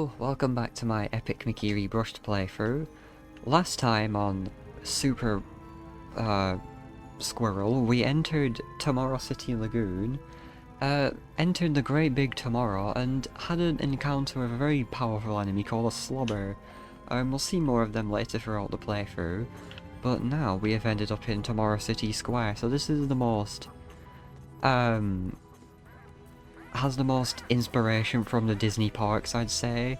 Hello, welcome back to my Epic Mickey Rebrushed playthrough. Last time on Super Squirrel, we entered Tomorrow City Lagoon, entered the Great Big Tomorrow, and had an encounter with a very powerful enemy called a Slobber. We'll see more of them later throughout the playthrough, but now we have ended up in Tomorrow City Square, so this is the most, has the most inspiration from the Disney parks, I'd say,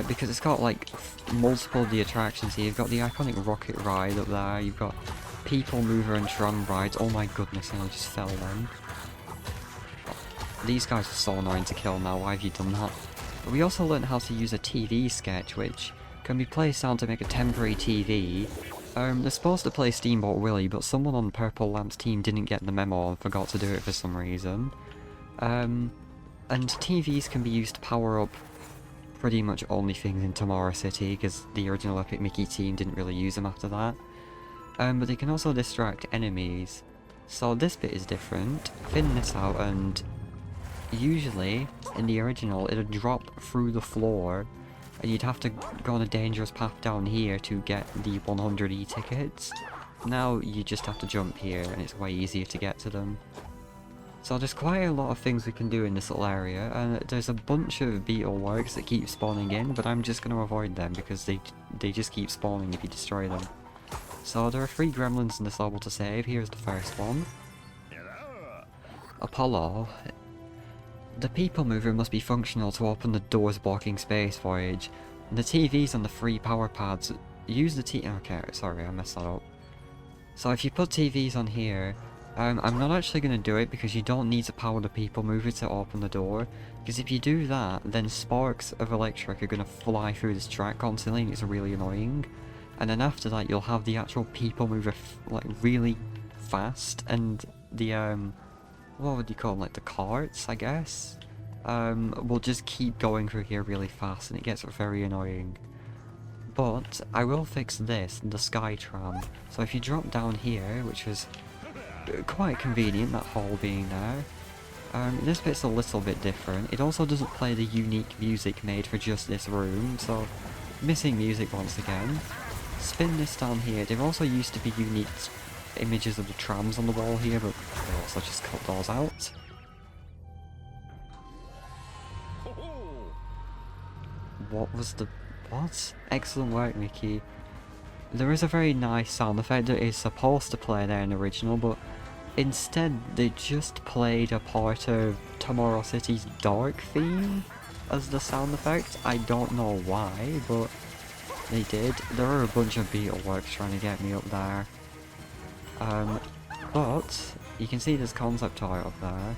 because it's got like multiple of the attractions here. You've got the iconic rocket ride up there, you've got people mover and tram rides. Oh my goodness, and I just fell then. These guys are so annoying to kill now. Why have you done that? But we also learned how to use a TV sketch, which can be placed down to make a temporary TV. They're supposed to play Steamboat Willie, but someone on Purple Lamp's team didn't get the memo and forgot to do it for some reason. And TVs can be used to power up pretty much only things in Tomorrow City, because the original Epic Mickey team didn't really use them after that. But they can also distract enemies. So this bit is different. Thin this out, and usually, in the original, it'd drop through the floor, and you'd have to go on a dangerous path down here to get the 100 e-tickets. Now you just have to jump here, and it's way easier to get to them. So there's quite a lot of things we can do in this little area, and there's a bunch of beetle works that keep spawning in, but I'm just going to avoid them because they just keep spawning if you destroy them. So there are 3 gremlins in this level to save. Here's the first one. Apollo. The people mover must be functional to open the doors blocking Space Voyage. The TVs on the 3 power pads use the okay, sorry, I messed that up. So if you put TVs on here, I'm not actually going to do it because you don't need to power the people mover to open the door, because if you do that, then sparks of electric are going to fly through this track constantly and it's really annoying. And then after that you'll have the actual people mover like really fast, and the what would you call them, like the carts, I guess, will just keep going through here really fast and it gets very annoying. But I will fix this, the sky tram. So if you drop down here, which is quite convenient, that hole being there. This bit's a little bit different. It also doesn't play the unique music made for just this room, so missing music once again. Spin this down here. There also used to be unique images of the trams on the wall here, but they also just cut those out. What was the... what? Excellent work, Mickey. There is a very nice sound effect that is supposed to play there in the original, but instead they just played a part of Tomorrow City's dark theme as the sound effect. I don't know why, but they did. There are a bunch of beetleworks trying to get me up there. But you can see there's concept art up there.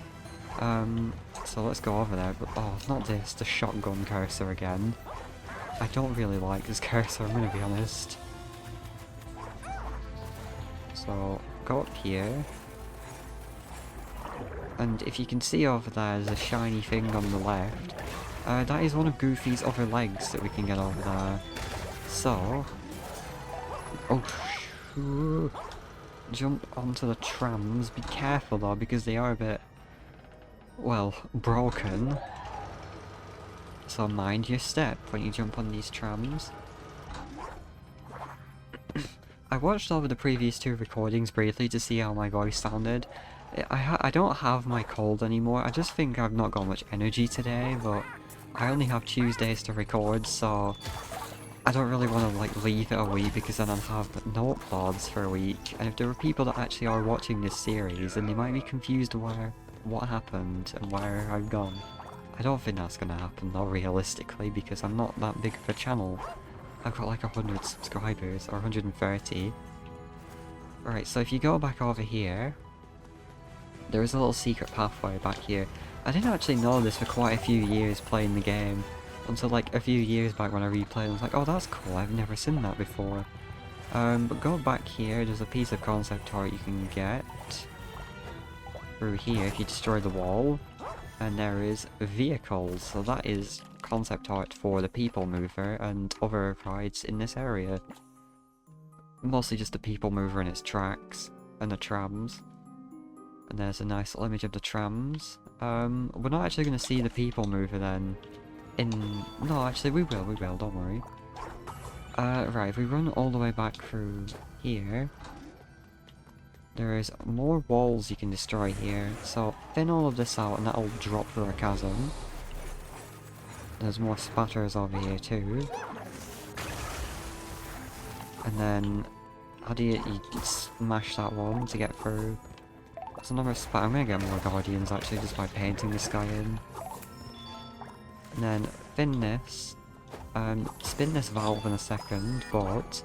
So let's go over there, but oh, not this, the shotgun cursor again. I don't really like this cursor, I'm gonna be honest. So, go up here, and if you can see over there, there's a shiny thing on the left. That is one of Goofy's other legs that we can get over there. So, oh, jump onto the trams. Be careful though, because they are a bit, well, broken. So mind your step when you jump on these trams. I watched over the previous 2 recordings briefly to see how my voice sounded. I don't have my cold anymore. I just think I've not got much energy today, but I only have Tuesdays to record, so I don't really want to like leave it a week, because then I'll have no uploads for a week. And if there are people that actually are watching this series, then they might be confused what happened and where I've gone. I don't think that's going to happen though, realistically, because I'm not that big of a channel. I've got like 100 subscribers, or 130. Alright, so if you go back over here, there is a little secret pathway back here. I didn't actually know this for quite a few years playing the game, until like a few years back when I replayed. I was like, oh, that's cool, I've never seen that before. But go back here, there's a piece of concept art you can get through here if you destroy the wall. And there is vehicles, so that is concept art for the people mover and other rides in this area. Mostly just the people mover and its tracks, and the trams. And there's a nice little image of the trams. We're not actually going to see the people mover then in No, actually we will, don't worry. Right, if we run all the way back through here, there is more walls you can destroy here, so thin all of this out and that'll drop through a chasm. There's more spatters over here too. And then, how do you smash that one to get through? There's another spatter. I'm gonna get more guardians actually just by painting this guy in. And then, thin this. Spin this valve in a second, but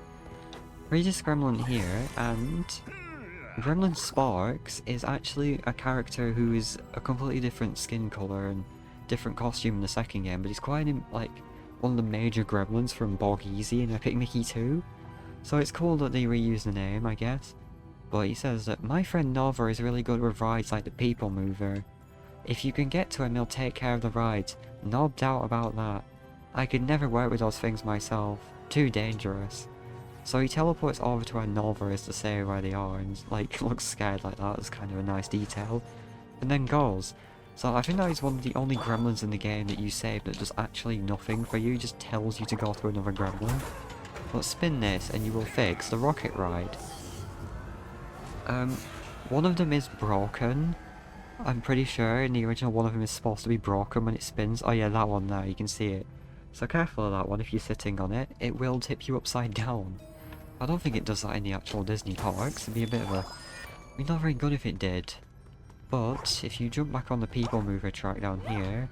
read this gremlin here, and Gremlin Sparks is actually a character who is a completely different skin colour and different costume in the second game, but he's quite like one of the major gremlins from Bog Easy and Epic Mickey 2. So it's cool that they reuse the name, I guess. But he says that my friend Nova is really good with rides like the People Mover. If you can get to him, he'll take care of the rides. No doubt about that. I could never work with those things myself. Too dangerous. So he teleports over to where Nova is to say where they are and like looks scared like that. It's kind of a nice detail. And then goes. So I think that is one of the only gremlins in the game that you save that does actually nothing for you. Just tells you to go through another gremlin. But spin this and you will fix the rocket ride. One of them is broken. I'm pretty sure in the original one of them is supposed to be broken when it spins. Oh yeah, that one there, you can see it. So careful of that one if you're sitting on it. It will tip you upside down. I don't think it does that in the actual Disney parks. It'd be a bit of a... I mean, not very good if it did. But if you jump back on the People Mover track down here,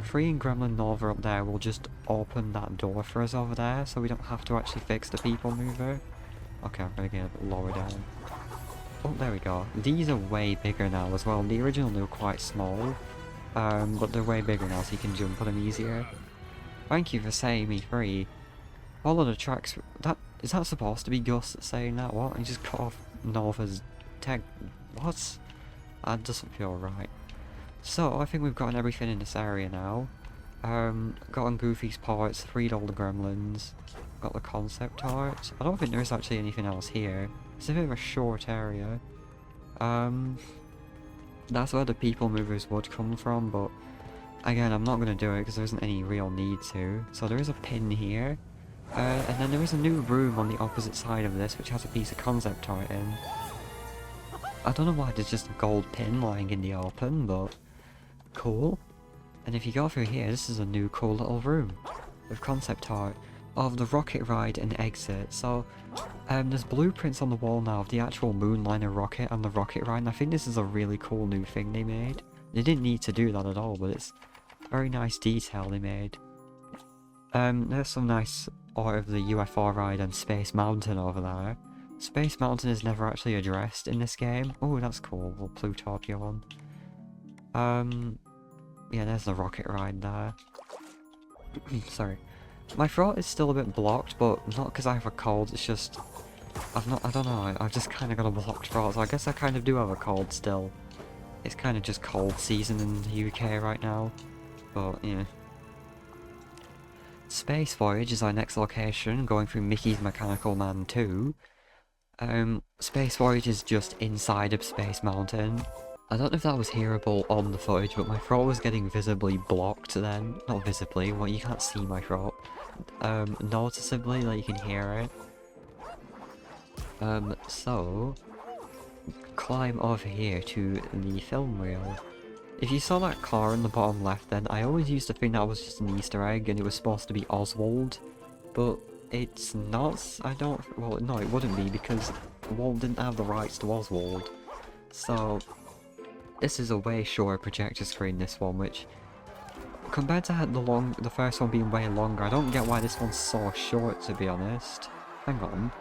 freeing Gremlin Nova up there will just open that door for us over there, so we don't have to actually fix the People Mover. Okay, I'm gonna get a bit lower down. Oh, there we go. These are way bigger now as well. The original they were quite small, but they're way bigger now, so you can jump on them easier. Thank you for setting me free. Follow the tracks. Is that supposed to be Gus saying that? What? He just cut off Nova's tech. What? That doesn't feel right. So I think we've gotten everything in this area now. Gotten Goofy's parts, freed all the gremlins, got the concept art. I don't think there's actually anything else here. It's a bit of a short area. That's where the People Movers would come from, but again, I'm not going to do it because there isn't any real need to. So there is a pin here. And then there is a new room on the opposite side of this which has a piece of concept art in. I don't know why there's just a gold pin lying in the open, but cool. And if you go through here, this is a new cool little room with concept art of the rocket ride and exit. So there's blueprints on the wall now of the actual Moonliner rocket and the rocket ride, and I think this is a really cool new thing they made. They didn't need to do that at all, but it's very nice detail they made. There's some nice art of the UFO ride and Space Mountain over there. Space Mountain is never actually addressed in this game. Oh, that's cool. Little Plutopia one. Yeah, there's the rocket ride there. Sorry. My throat is still a bit blocked, but not because I have a cold, it's just... I don't know, I've just kind of got a blocked throat, so I guess I kind of do have a cold still. It's kind of just cold season in the UK right now, but yeah. Space Voyage is our next location, going through Mickey's Mechanical Man 2. Space Voyage is just inside of Space Mountain. I don't know if that was hearable on the footage, but my throat was getting visibly blocked then. Not visibly, well you can't see my throat. Noticeably, like you can hear it. So... climb over here to the film reel. If you saw that car in the bottom left then, I always used to think that was just an Easter egg and it was supposed to be Oswald. But it's not, well no it wouldn't be because Walt didn't have the rights to Oswald. So, this is a way shorter projector screen, this one, which compared to the first one being way longer, I don't get why this one's so short to be honest. Hang on.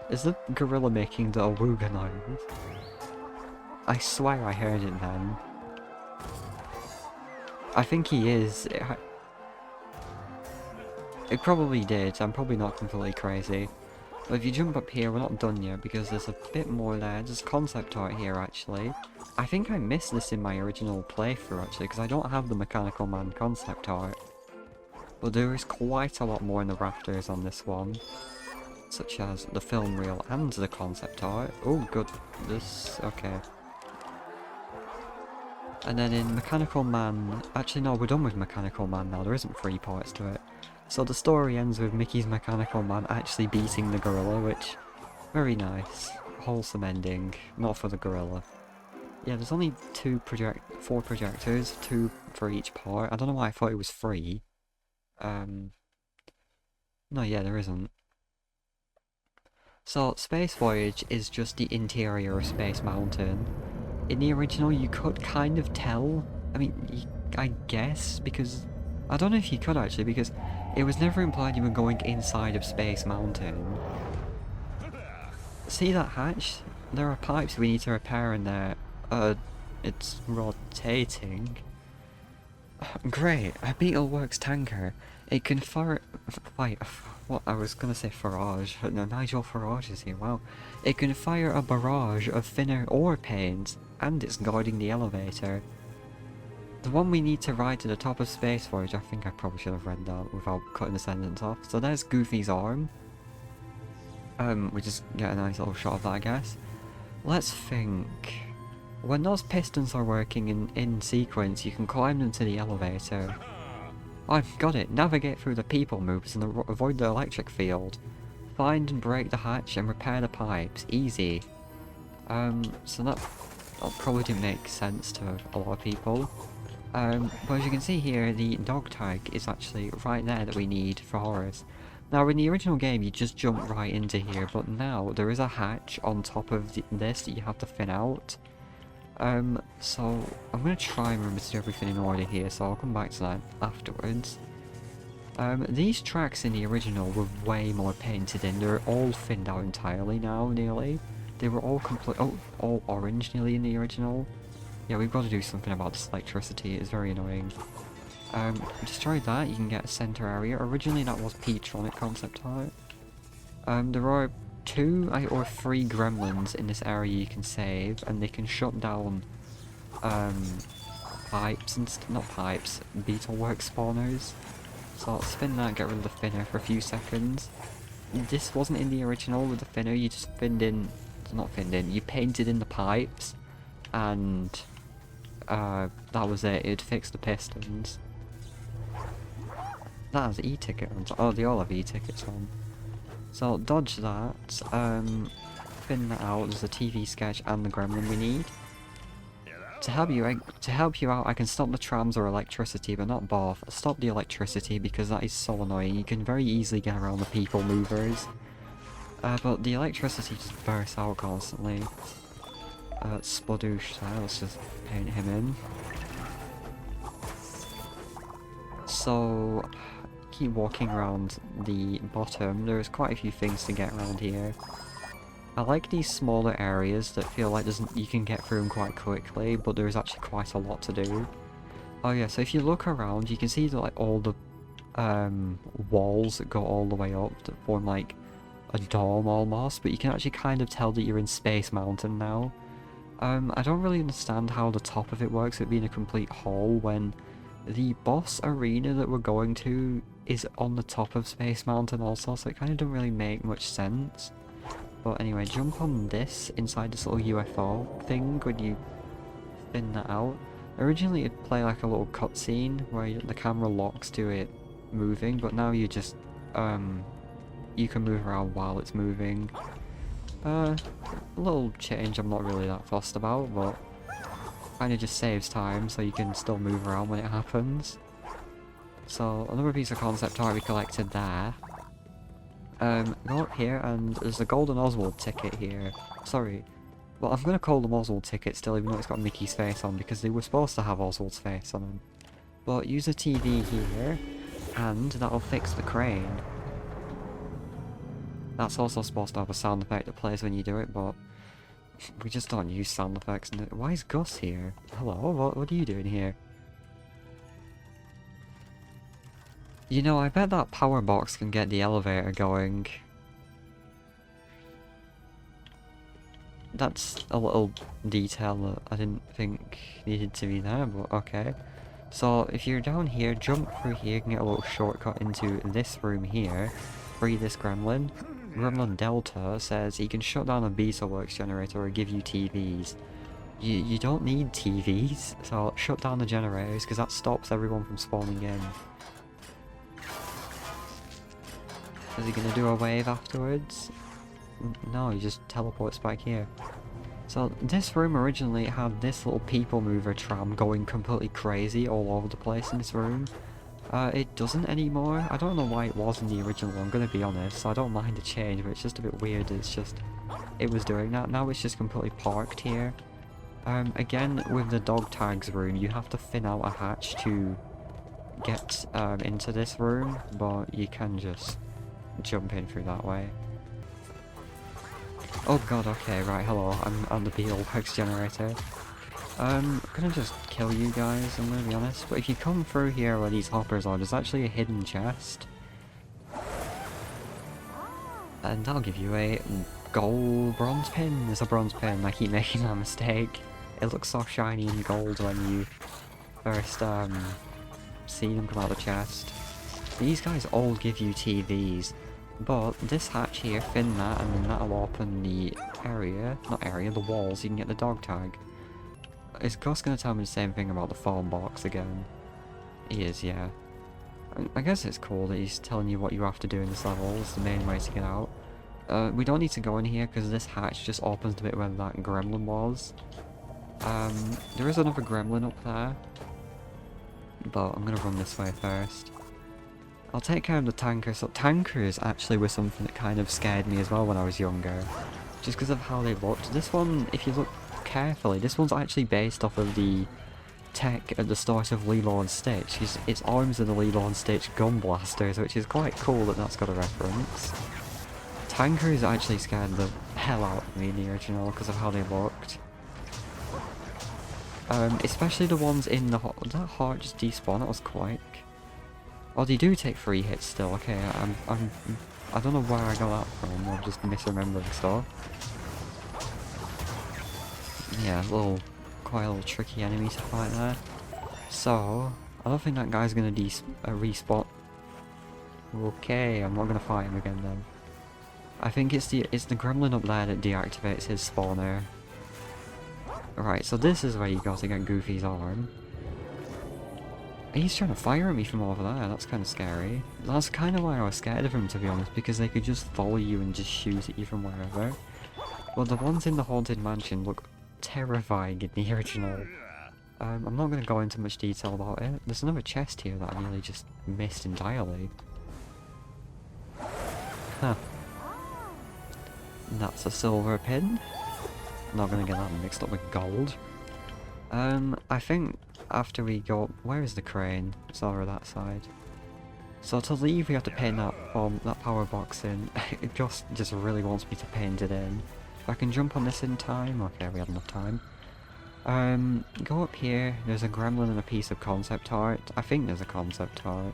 Is the gorilla making the awooga noise? I swear I heard it then. I think he is. It probably did, I'm probably not completely crazy. But if you jump up here, we're not done yet because there's a bit more there. There's concept art here actually. I think I missed this in my original playthrough actually because I don't have the Mechanical Man concept art. But there is quite a lot more in the rafters on this one. Such as the film reel and the concept art. Oh good, this, okay. And then in Mechanical Man... Actually, no, we're done with Mechanical Man now. There isn't 3 parts to it. So the story ends with Mickey's Mechanical Man actually beating the gorilla, which... Very nice. Wholesome ending. Not for the gorilla. Yeah, there's only 4 projectors, 2 for each part. I don't know why I thought it was 3. No, yeah, there isn't. So, Space Voyage is just the interior of Space Mountain. In the original, you could kind of tell. I mean, I guess, because... I don't know if you could actually, because it was never implied you were going inside of Space Mountain. See that hatch? There are pipes we need to repair in there. It's rotating. Great, a Beetleworks tanker. It can fight, what, I was gonna say Farage. No, Nigel Farage is here, wow. It can fire a barrage of thinner ore panes, and it's guarding the elevator. The one we need to ride to the top of Space Voyage, I think I probably should have read that without cutting the sentence off. So there's Goofy's arm. We just get a nice little shot of that, I guess. Let's think. When those pistons are working in sequence, you can climb them to the elevator. I've got it. Navigate through the people moves and avoid the electric field. Find and break the hatch and repair the pipes. Easy. So that probably didn't make sense to a lot of people. But as you can see here, the dog tag is actually right there that we need for Horace. Now, in the original game, you just jump right into here, but now there is a hatch on top of this that you have to thin out. So I'm going to try and remember to do everything in order here, so I'll come back to that afterwards. These tracks in the original were way more painted in. They're all thinned out entirely now, nearly. They were all all orange nearly in the original. Yeah, we've got to do something about this electricity, it's very annoying. Destroy that, you can get a center area. Originally that was Peatronic concept art. There are 2 or 3 gremlins in this area you can save, and they can shut down pipes and not pipes, Beetleworks spawners. So I'll spin that, get rid of the thinner for a few seconds. This wasn't in the original with the thinner, you just you painted in the pipes, and that was it, it'd fix the pistons. That has e-ticket on top. Oh, they all have e-tickets on. So dodge that, thin that out, there's a TV sketch and the gremlin we need. To help you out, I can stop the trams or electricity, but not both. Stop the electricity because that is so annoying. You can very easily get around the people movers. But the electricity just bursts out constantly. Splodoosh there, let's just paint him in. So, keep walking around the bottom. There's quite a few things to get around here. I like these smaller areas that feel like you can get through them quite quickly, but there's actually quite a lot to do. Oh yeah, so if you look around, you can see that like all the walls that go all the way up that form like a dome almost, but you can actually kind of tell that you're in Space Mountain now. I don't really understand how the top of it works, it being a complete hole when the boss arena that we're going to is on the top of Space Mountain also, so it kind of doesn't really make much sense. But anyway, jump on this, inside this little UFO thing when you spin that out. Originally it'd play like a little cutscene where the camera locks to it moving, but now you just, you can move around while it's moving. A little change I'm not really that fussed about, but kinda just saves time so you can still move around when it happens. So, another piece of concept art we collected there. Go up here and there's a golden Oswald ticket here. Sorry. Well, I'm gonna call them Oswald tickets still, even though it's got Mickey's face on, because they were supposed to have Oswald's face on them. But use a TV here, and that'll fix the crane. That's also supposed to have a sound effect that plays when you do it, but we just don't use sound effects. Why is Gus here? Hello, what are you doing here? You know, I bet that power box can get the elevator going. That's a little detail that I didn't think needed to be there, but okay. So, if you're down here, jump through here, you can get a little shortcut into this room here. Free this gremlin. Gremlin Delta says he can shut down a Beetleworks generator or give you TVs. You don't need TVs, so I'll shut down the generators because that stops everyone from spawning in. Is he gonna do a wave afterwards? No, he just teleports back here. So this room originally had this little people mover tram going completely crazy all over the place in this room. It doesn't anymore. I don't know why it was in the original, I'm gonna be honest, so I don't mind the change, but it's just a bit weird. It's just, it was doing that. Now it's just completely parked here. Again, with the dog tags room, you have to thin out a hatch to get into this room, but you can just jump in through that way. Oh god, okay, right, hello, I'm the beetlebugs generator. I'm gonna just kill you guys, I'm gonna be honest, but if you come through here where these hoppers are, there's actually a hidden chest. And that'll give you a gold bronze pin. There's a bronze pin, I keep making that mistake. It looks so shiny and gold when you first see them come out of the chest. These guys all give you TVs, but this hatch here, thin that, and then that'll open the area, the walls, you can get the dog tag. Is Gus gonna tell me the same thing about the phone box again? He is, yeah. I guess it's cool that he's telling you what you have to do in this level. It's the main way to get out. We don't need to go in here because this hatch just opens the bit where that gremlin was. There is another gremlin up there, but I'm gonna run this way first. I'll take care of the tanker. So tankers actually were something that kind of scared me as well when I was younger, just because of how they looked. This one, if you look carefully, this one's actually based off of the tech at the start of Lilo and Stitch. Its arms are the Lilo and Stitch gun blasters, which is quite cool that that's got a reference. Tankers actually scared the hell out of me in the original because of how they looked. Especially the ones in the heart. Did that heart just despawn? That was quick. Oh, they do take 3 hits still. Okay, I don't know where I got that from. I'm just misremembering stuff. Yeah, quite a little tricky enemy to fight there. So, I don't think that guy's gonna respawn. Okay, I'm not gonna fight him again then. I think it's the gremlin up there that deactivates his spawner. Right, so this is where you go to get Goofy's arm. He's trying to fire at me from over there, that's kind of scary. That's kind of why I was scared of him, to be honest, because they could just follow you and just shoot at you from wherever. Well, the ones in the Haunted Mansion look terrifying in the original. I'm not going to go into much detail about it. There's another chest here that I nearly just missed entirely. Huh. That's a silver pin. Not going to get that mixed up with gold. I think after we go... Where is the crane? It's over that side. So to leave, we have to paint that power box in. It just really wants me to paint it in. If I can jump on this in time... Okay, we have enough time. Go up here. There's a gremlin and a piece of concept art. I think there's a concept art.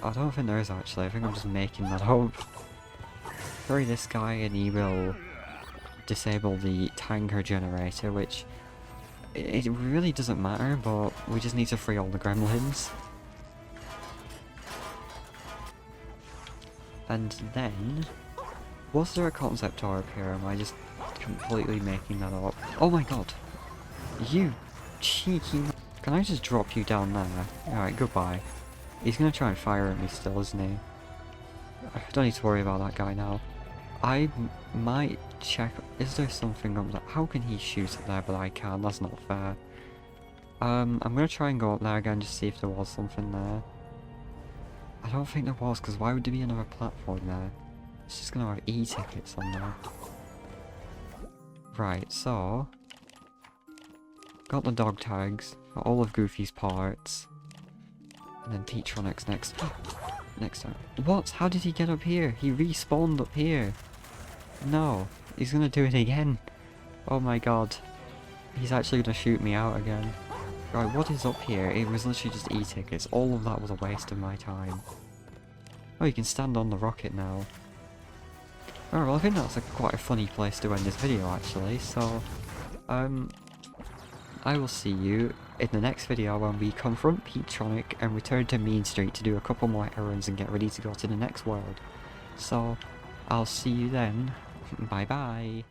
I don't think there is actually. I think I'm just making that up. Hurry this guy and he will disable the tanker generator, which it really doesn't matter, but we just need to free all the gremlins. And then, was there a concept art up here? Am I just completely making that up? Oh my god! You cheeky... Can I just drop you down there? Alright, goodbye. He's gonna try and fire at me still, isn't he? I don't need to worry about that guy now. I might check... Is there something up there? How can he shoot up there but I can? That's not fair. I'm gonna try and go up there again just see if there was something there. I don't think there was, because why would there be another platform there? It's just gonna have e-tickets on there. Right, so... Got the dog tags, got all of Goofy's parts. And then Peatronic's next time. What? How did he get up here? He respawned up here. No, he's gonna do it again. Oh my god. He's actually gonna shoot me out again. Right, what is up here? It was literally just e-tickets. All of that was a waste of my time. Oh, you can stand on the rocket now. Oh, well, I think that's quite a funny place to end this video, actually. So, I will see you in the next video when we confront Peatronic and return to Mean Street to do a couple more errands and get ready to go to the next world. So, I'll see you then. Bye bye.